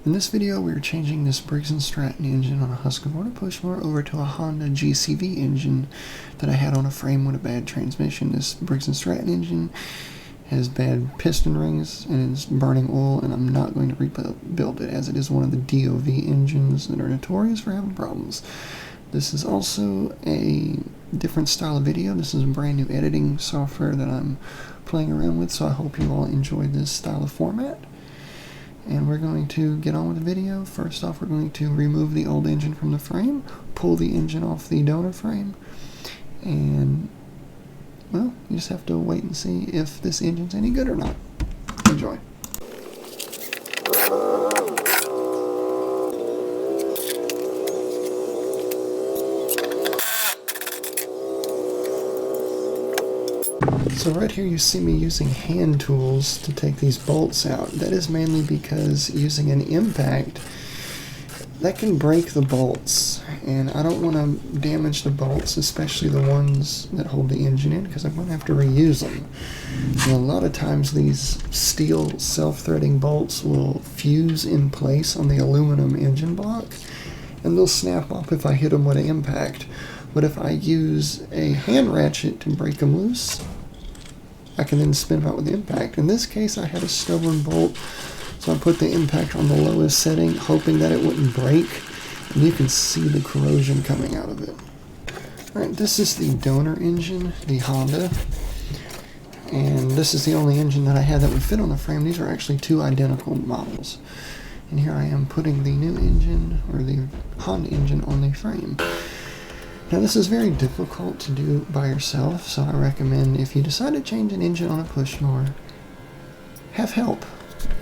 In this video, we are changing this Briggs & Stratton engine on a Husqvarna push mower over to a Honda GCV engine that I had on a frame with a bad transmission. This Briggs & Stratton engine has bad piston rings and is burning oil, and I'm not going to rebuild it as it is one of the DOV engines that are notorious for having problems. This is also a different style of video. This is a brand new editing software that I'm playing around with, so I hope you all enjoy this style of format. And we're going to get on with the video. First off, we're going to remove the old engine from the frame, pull the engine off the donor frame, and, well, you just have to wait and see if this engine's any good or not. Enjoy. So right here you see me using hand tools to take these bolts out. That is mainly because using an impact, that can break the bolts, and I don't want to damage the bolts, especially the ones that hold the engine in, because I'm going to have to reuse them. And a lot of times these steel self-threading bolts will fuse in place on the aluminum engine block, and they'll snap off if I hit them with an impact. But if I use a hand ratchet to break them loose, I can then spin them out with the impact. In this case, I had a stubborn bolt, so I put the impact on the lowest setting, hoping that it wouldn't break, and you can see the corrosion coming out of it. Alright, this is the donor engine, the Honda, and this is the only engine that I had that would fit on the frame. These are actually two identical models. And here I am putting the new engine, or the Honda engine, on the frame. Now this is very difficult to do by yourself, so I recommend if you decide to change an engine on a push mower, have help.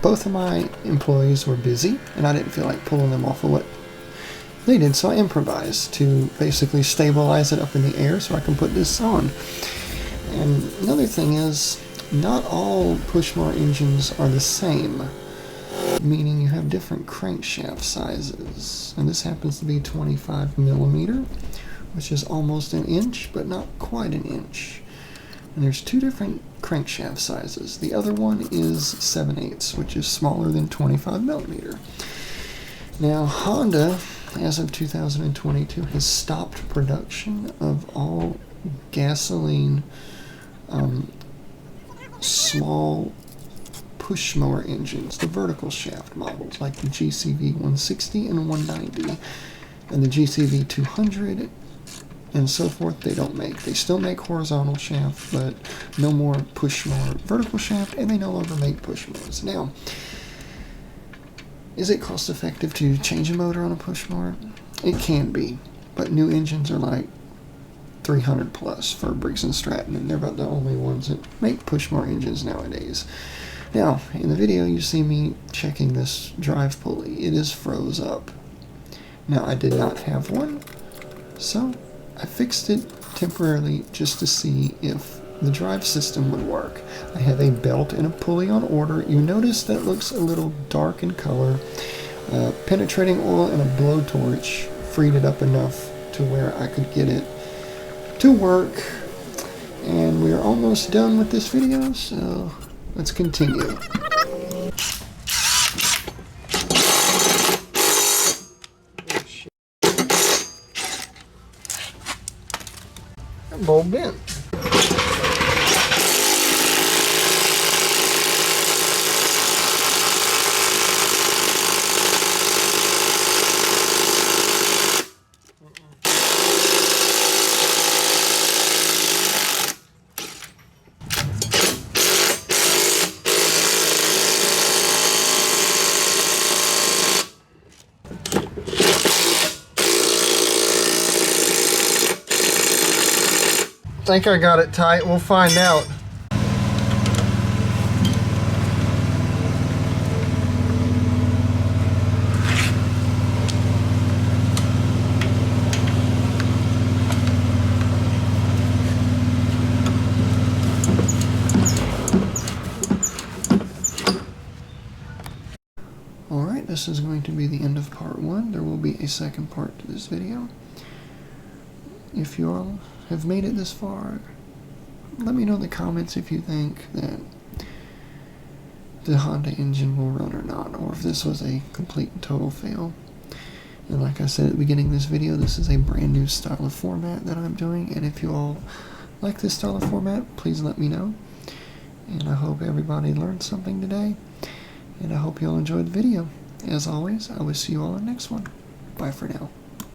Both of my employees were busy, and I didn't feel like pulling them off of what they did, so I improvised to basically stabilize it up in the air so I can put this on. And another thing is, not all push mower engines are the same, meaning you have different crankshaft sizes, and this happens to be 25 millimeter. Which is almost an inch, but not quite an inch. And there's two different crankshaft sizes. The other one is 7/8, which is smaller than 25 millimeter. Now, Honda, as of 2022, has stopped production of all gasoline small push mower engines, the vertical shaft models, like the GCV 160 and 190, and the GCV 200, and so forth. They don't make. They still make horizontal shaft, but no more push mower vertical shaft, and they no longer make push mowers. Now, is it cost effective to change a motor on a push mower? It can be, but new engines are like 300 plus for Briggs & Stratton, and they're about the only ones that make push mower engines nowadays. Now, in the video you see me checking this drive pulley. It is froze up. Now, I did not have one, so I fixed it temporarily just to see if the drive system would work. I have a belt and a pulley on order. You notice that looks a little dark in color. Penetrating oil and a blowtorch freed it up enough to where I could get it to work. And we are almost done with this video, so let's continue. Bulb in. I think I got it tight. We'll find out. Alright, this is going to be the end of part 1. There will be a second part to this video. If you all have made it this far, let me know in the comments if you think that the Honda engine will run or not, or if this was a complete and total fail. And like I said at the beginning of this video, this is a brand new style of format that I'm doing, and if you all like this style of format, please let me know. And I hope everybody learned something today, and I hope you all enjoyed the video. As always, I will see you all in the next one. Bye for now.